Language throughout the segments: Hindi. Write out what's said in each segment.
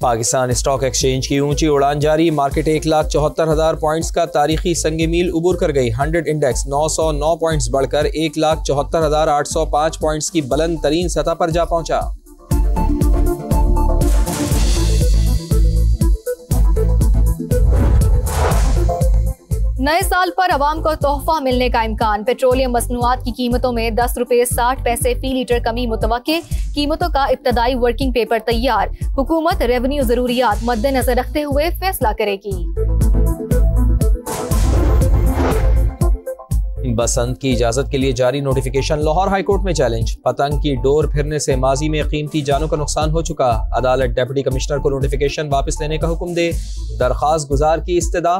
पाकिस्तान स्टॉक एक्सचेंज की ऊंची उड़ान जारी। मार्केट 1,74,000 पॉइंट्स का तारीखी संग मील उबूर कर गई। 100 इंडेक्स 909 पॉइंट्स बढ़कर 1,74,805 पॉइंट्स की बुलंद तरीन सतह पर जा पहुंचा। नए साल पर अवाम को तोहफा मिलने का इम्कान। पेट्रोलियम मसनूआत की कीमतों में 10 रुपए 60 पैसे फी लीटर कमी मुतवक्के। कीमतों का इब्तदाई वर्किंग पेपर तैयार। हुकूमत रेवेन्यू जरूरियात मद्देनजर रखते हुए फैसला करेगी। बसंत की इजाजत के लिए जारी नोटिफिकेशन लाहौर हाईकोर्ट में चैलेंज। पतंग की डोर फिरने से माजी में कीमती जानों का नुकसान हो चुका। अदालत डिप्टी कमिश्नर को नोटिफिकेशन वापस लेने का हुक्म दे। दरख्वास्त गुजार की इस्तदा।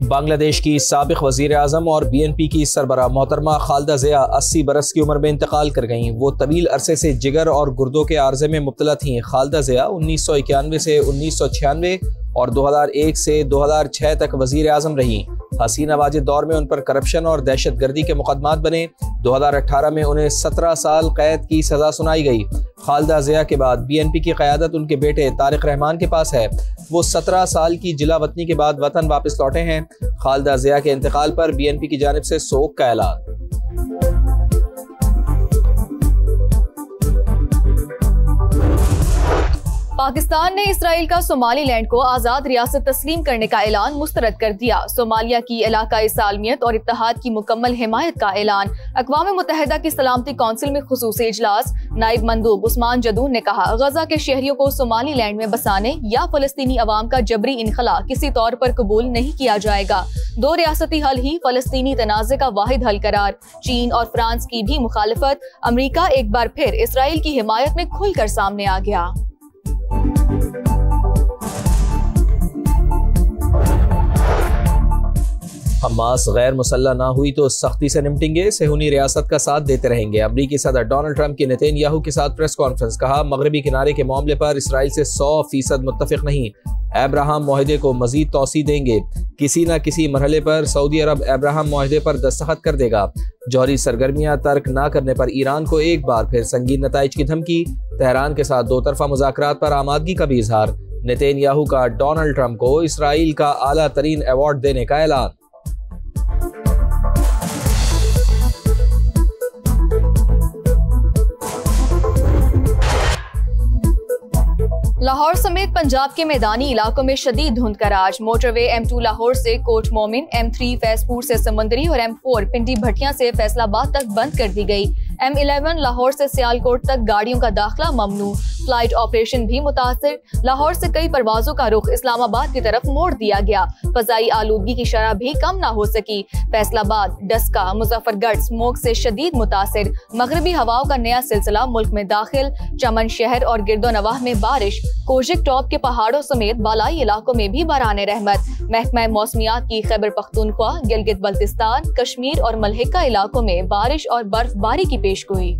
बांग्लादेश की साबिक वजीर आजम और BNP की सरबराह मोहतरमा खालिदा ज़िया 80 बरस की उम्र में इंतकाल कर गईं। वो तवील अरसे से जिगर और गुर्दों के आर्जे में मुब्तला थीं। खालिदा ज़िया 1991 से 1996 और 2001 से 2006 तक वजीर आजम रहीं। हसीना वाजिद दौर में उन पर करप्शन और दहशत गर्दी के मुकदमात बने। 2018 में उन्हें 17 साल कैद की सजा सुनाई गई। खालिदा ज़िया के बाद BNP की क़यादत उनके बेटे तारिक रहमान के पास है। वो 17 साल की जिला वतनी के बाद वतन वापस लौटे हैं। खालिदा ज़िया के इंतकाल पर BNP की जानिब से सोग का ऐलान। पाकिस्तान ने इसराइल का सोमालीलैंड को आज़ाद रियासत तस्लीम करने का ऐलान मुस्तरद कर दिया। सोमालिया की इलाकाई सालमियत और इत्तेहाद की मुकम्मल हिमायत का ऐलान। अक़वाम मुत्तहिदा की सलामती कौंसिल में खुसूसी इजलास। नायब मंदूब उस्मान जदून ने कहा, गजा के शहरियों को सोमालीलैंड में बसाने या फलस्तीनी अवाम का जबरी इनखला किसी तौर पर कबूल नहीं किया जाएगा। 2 रियासती हल ही फलस्तीनी तनाज़े का वाहिद हल करार। चीन और फ्रांस की भी मुखालफत। अमरीका एक बार फिर इसराइल की हिमायत में खुलकर सामने आ गया। हमास गैर मुसल्लह ना हुई तो सख्ती से निपटेंगे। सेहूनी रियासत का साथ देते रहेंगे। अमरीकी सदर डोनाल्ड ट्रंप की नेतन्याहू के साथ प्रेस कॉन्फ्रेंस। कहा, मगरबी किनारे के मामले पर इसराइल से 100% मुत्तफिक नहीं। अब्राहम मुआहदे को मजीद तौसी देंगे। किसी न किसी मरहले पर सऊदी अरब अब्राहम मुआहदे पर दस्तखत कर देगा। जौहरी सरगर्मियां तर्क न करने पर ईरान को एक बार फिर संगीन नताइज की धमकी। तेहरान के साथ 2 तरफा मुज़ाकरात पर आमादगी का भी इजहार। नेतन्याहू का डोनाल्ड ट्रंप को इसराइल का आला तरीन अवार्ड देने का ऐलान। लाहौर समेत पंजाब के मैदानी इलाकों में शदीद धुंध का राज। मोटरवे M2 लाहौर से कोट मोमिन, M3 फैजपुर से समंदरी और M4 पिंडी भटियां से फैसलाबाद तक बंद कर दी गई। M11 लाहौर से सियालकोट तक गाड़ियों का दाखिला ममनू। फ्लाइट ऑपरेशन भी मुतासिर। लाहौर से कई परवाजों का रुख इस्लामाबाद की तरफ मोड़ दिया गया। फजाई आलूदगी की शरह भी कम ना हो सकी। फैसलाबाद, डस्का, मुजफ्फरगढ़ स्मोक से शदीद मुतासिर। मगरबी हवाओं का नया सिलसिला मुल्क में दाखिल। चमन शहर और गिरदो नवाह में बारिश। कोजिक टॉप के पहाड़ों समेत बालाई इलाकों में भी बराने रहमत। महकमा मौसमियात की खैबर पख्तूनख्वा, गिलगित बल्तिस्तान, कश्मीर और मलहिका इलाकों में बारिश और बर्फबारी की पेशगोई।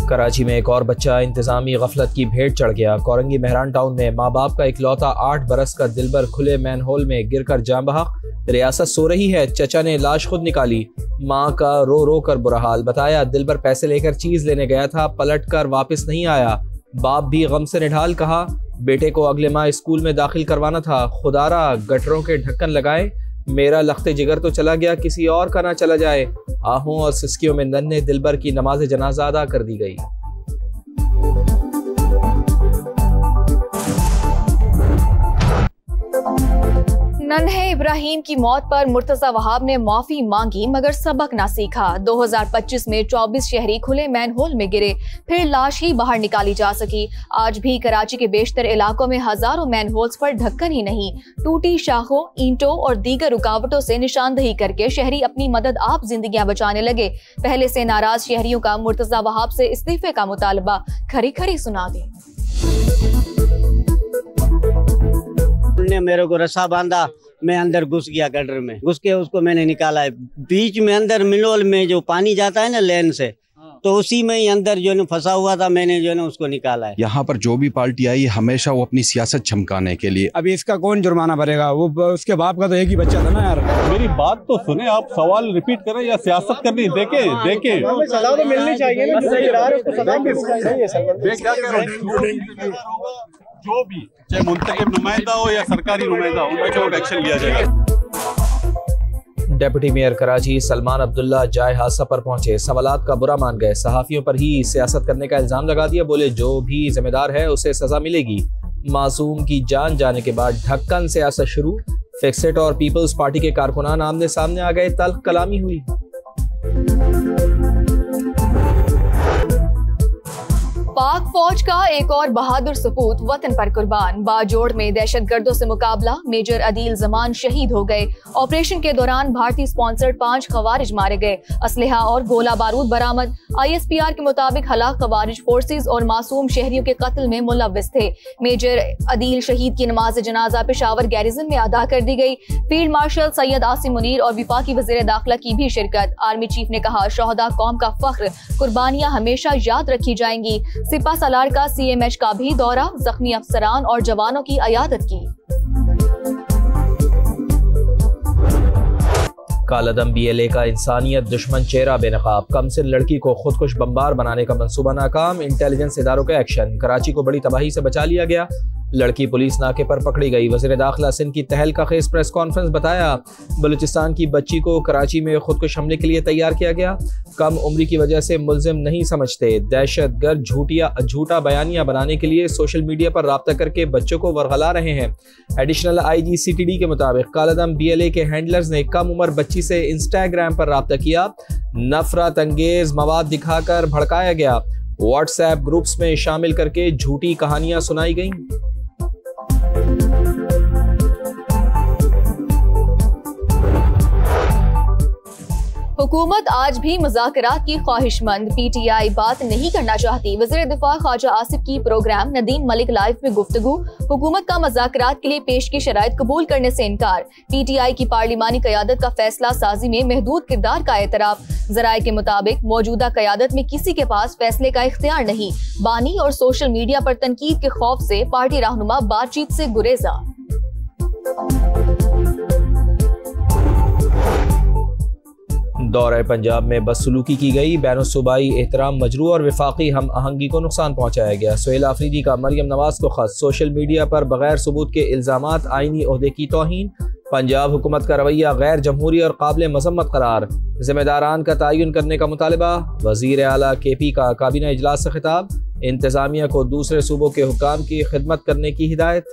कराची में एक और बच्चा इंतजामी गफलत की भेंट चढ़ गया। कोरंगी मेहरान टाउन में माँ बाप का इकलौता 8 बरस का दिलबर खुले मैनहोल में गिरकर जान बहक। रियासत सो रही है, चचा ने लाश खुद निकाली। माँ का रो रो कर बुरा हाल। बताया, दिलबर पैसे लेकर चीज लेने गया था, पलट कर वापस नहीं आया। बाप भी गम से निढाल। कहा, बेटे को अगले माह स्कूल में दाखिल करवाना था। खुदारा गटरों के ढक्कन लगाए। मेरा लख्ते जिगर तो चला गया, किसी और का ना चला जाए। आहों और सिस्कियों में नन्हे दिलबर की नमाज जनाजा अदा कर दी गई। नन्हे इब्राहिम की मौत पर मुर्तजा वहाब ने माफी मांगी मगर सबक ना सीखा। 2025 में 24 शहरी खुले मैनहोल में गिरे, फिर लाश ही बाहर निकाली जा सकी। आज भी कराची के बेशतर इलाकों में हजारों मैनहोल्स पर ढक्कन ही नहीं। टूटी शाखों, ईंटों और दीगर रुकावटों से निशानदही करके शहरी अपनी मदद आप जिंदगियां बचाने लगे। पहले से नाराज शहरियों का मुर्तजा वहाब से इस्तीफे का मुतालबा। खरी खरी सुना दें। ने मेरे को रस्सा बांधा, मैं अंदर घुस गया। गटर में घुस के उसको मैंने निकाला है। बीच में अंदर मिलोल में जो पानी जाता है ना लेन से, तो उसी में ही अंदर जो है फंसा हुआ था। मैंने जो है उसको निकाला है। यहाँ पर जो भी पार्टी आई हमेशा वो अपनी सियासत चमकाने के लिए। अभी इसका कौन जुर्माना भरेगा? वो उसके बाप का तो एक ही बच्चा था ना यार। मेरी बात तो सुने, आप सवाल रिपीट करें या सियासत करनी? देखें सजा तो मिलनी चाहिए ना, जो गिरा रहा है उसको सजा मिलनी चाहिए। मैं क्या कह रहा हूं, जो भी चाहे मुंतखब नुमाइंदा हो या सरकारी नुमाइंदा हो, उनके ऊपर एक्शन लिया जाएगा। डेप्यूटी मेयर कराची सलमान अब्दुल्ला जाए हादसा पर पहुंचे, सवालात का बुरा मान गए, सहाफियों पर ही सियासत करने का इल्जाम लगा दिया। बोले जो भी जिम्मेदार है उसे सजा मिलेगी। मासूम की जान जाने के बाद ढक्कन सियासत शुरू, फिक्सेट और पीपल्स पार्टी के कारकुनान आमने सामने आ गए, तल्ख कलामी हुई। पाक फौज का एक और बहादुर सपूत वतन पर कुर्बान, बाजोड़ में दहशतगर्दों से मुकाबला, मेजर अदील जमान शहीद हो गए। ऑपरेशन के दौरान भारतीय स्पॉन्सर्ड 5 खवारिज मारे गए, असलहा और गोला बारूद बरामद। ISPR के मुताबिक हलाक खवारिज फोर्सेज और मासूम शहरियों के कत्ल में मुलव्विस थे। मेजर अदील शहीद की नमाज जनाजा पेशावर गैरिजन में अदा कर दी गई। फील्ड मार्शल सैयद आसिम मुनीर और वफाकी वजीर दाखिला की भी शिरकत। आर्मी चीफ ने कहा, शोहदा कौम का फख्र, कुर्बानियां हमेशा याद रखी जाएंगी। सिपा सालार का CMH का भी दौरा, जख्मी अफसरान और जवानों की अयादत की। कालादम BLA का इंसानियत दुश्मन चेहरा बेनकाब, कमसिन लड़की को खुदकुश बमबार बनाने का मंसूबा नाकाम, इंटेलिजेंस इदारों का एक्शन, कराची को बड़ी तबाही से बचा लिया गया। लड़की पुलिस नाके पर पकड़ी गई। वज़ीर दाखिला सिंध की तहलका खेज प्रेस कॉन्फ्रेंस, बताया बलूचिस्तान की बच्ची को कराची में खुदकुश हमले के लिए तैयार किया गया, कम उम्री की वजह से मुल्जिम नहीं समझते। दहशतगर्द झूठा बयानिया बनाने के लिए सोशल मीडिया पर राब्ता करके बच्चों को वरगला रहे हैं। एडिशनल IG CTD के मुताबिक कालादम BLA के हैंडलर्स ने कम उम्र बच्ची से इंस्टाग्राम पर राब्ता किया, नफरत अंगेज मवाद दिखाकर भड़काया गया, व्हाट्सएप ग्रुप्स में शामिल करके झूठी कहानियां सुनाई गईं। हुकूमत आज भी मुज़ाकरात की ख्वाहिशमंद, PTI बात नहीं करना चाहती। वज़ीर दिफा ख्वाजा आसिफ की प्रोग्राम नदीम मलिक लाइव में गुफ्तगू, हुकूमत का मुज़ाकरात के लिए पेश की शराइत कबूल करने से इनकार। PTI की पार्लिमानी क़यादत का फैसला साजी में महदूद किरदार का एतराफ़। ज़राए के मुताबिक मौजूदा क़यादत में किसी के पास फैसले का इख्तियार नहीं। बानी और सोशल मीडिया पर तनकीद के खौफ से पार्टी रहनुमा बातचीत से गुरेजा। दौरे पंजाब में बदसलूकी की गई, बैनुसूबाई एहतराम मजरू और विफाकी हम आहंगी को नुकसान पहुंचाया गया। सुहेल आफरीदी का मरियम नवाज को खत, सोशल मीडिया पर बगैर सबूत के इल्जामात, आईनी ओहदे की तौहीन। पंजाब हुकूमत का रवैया गैर जमहूरी और काबिल मजम्मत करार, जिम्मेदारान का तयन करने का मुतालबा। वजीर आला KP का काबीना इजलास से खिताब, इंतजामिया को दूसरे सूबों के हुक्काम की खिदमत करने की हिदायत।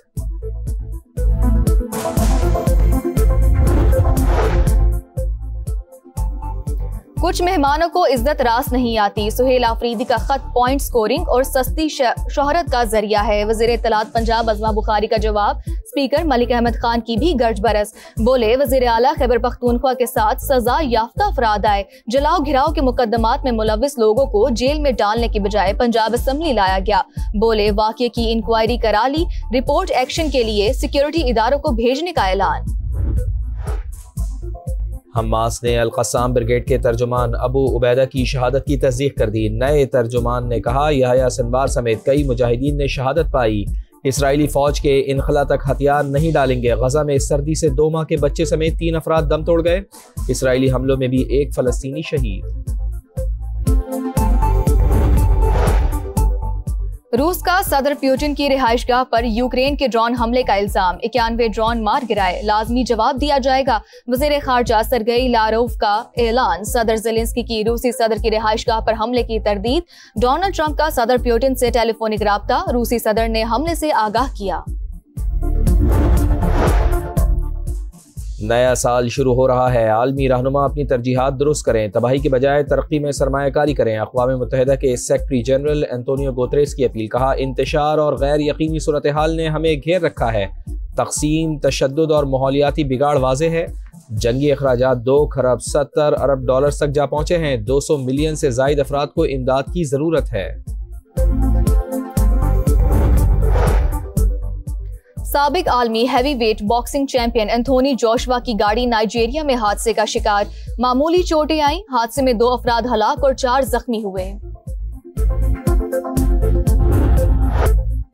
कुछ मेहमानों को इज्जत रास नहीं आती, सुहेल आफरीदी का खत पॉइंट स्कोरिंग और सस्ती शोहरत का जरिया है। वज़ीर इत्तलात पंजाब अज़मा बुखारी का जवाब, स्पीकर मलिक अहमद खान की भी गर्ज बरस। बोले वज़ीर आला खैबर पख्तूनख्वा के साथ सजा याफ्ता अफराद आए, जलाओ घिराव के मुकदमात में मुलव्विस लोगों को जेल में डालने की बजाय पंजाब असम्बली लाया गया। बोले वाक़ये की इंक्वायरी करा ली, रिपोर्ट एक्शन के लिए सिक्योरिटी इदारों को भेजने का ऐलान। हमास ने अल-क़स्साम ब्रिगेड के तर्जुमान अबू उबैदा की शहादत की तस्दीक कर दी। नए तर्जुमान ने कहा, यहया सिनवार समेत कई मुजाहिदीन ने शहादत पाई। इसराइली फौज के इनखला तक हथियार नहीं डालेंगे। गजा में सर्दी से 2 माह के बच्चे समेत 3 अफराद दम तोड़ गए। इसराइली हमलों में भी 1 फ़लस्तीनी शहीद। रूस का सदर पुतिन की रिहाइशगाह पर यूक्रेन के ड्रोन हमले का इल्जाम, 91 ड्रोन मार गिराए, लाजमी जवाब दिया जाएगा। वज़ीर खारजा सरगई लारोव का ऐलान, सदर ज़ेलेंस्की की रूसी सदर की रिहाइशगाह पर हमले की तरदीद। डोनाल्ड ट्रंप का सदर पुतिन से टेलीफोनिक राब्ता, रूसी सदर ने हमले से आगाह किया। नया साल शुरू हो रहा है, आलमी रहनुमा अपनी तरजीहात दुरुस्त करें, तबाही के बजाय तरक्की में सरमायाकारी करें। अक़वाम मुत्तहिदा के सेक्रेटरी जनरल एंटोनियो गुतेरेस की अपील, कहा इंतशार और गैर यकीनी सूरत हाल ने हमें घेर रखा है। तक़सीम, तशद्दुद और माहौलियाती बिगाड़ वाज़े है। जंगी अखराजात 2 खरब 70 अरब डॉलर तक जा पहुँचे हैं। 200 मिलियन से ज़ायद अफराद को इमदाद की ज़रूरत है। साबिक आलमी heavy weight boxing champion Anthony Joshua की गाड़ी नाइजीरिया में हादसे का शिकार, मामूली चोटें आईं। हादसे में 2 अफराद हलाक और 4 जख्मी हुए।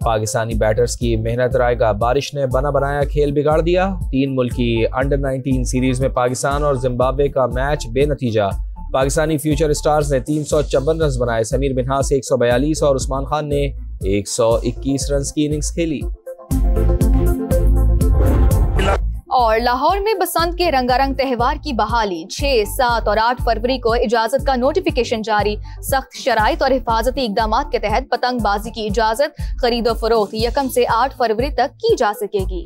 पाकिस्तानी बैटर्स की मेहनत रायगा बारिश ने बना बनाया खेल बिगाड़ दिया। 3 मुल्की अंडर 19 सीरीज में पाकिस्तान और जिम्बाब्वे का मैच बेनतीजा। पाकिस्तानी फ्यूचर स्टार्स ने 354 रन बनाए। समीर मिन्हास 142 और उस्मान खान ने 121 रन की इनिंग्स खेली। और लाहौर में बसंत के रंगारंग त्योहार की बहाली 6, 7 और 8 फरवरी को इजाजत का नोटिफिकेशन जारी। सख्त शराइत और हिफाजती इकदाम के तहत पतंगबाजी की इजाजत, खरीदो फरोख्त 1 से 8 फरवरी तक की जा सकेगी।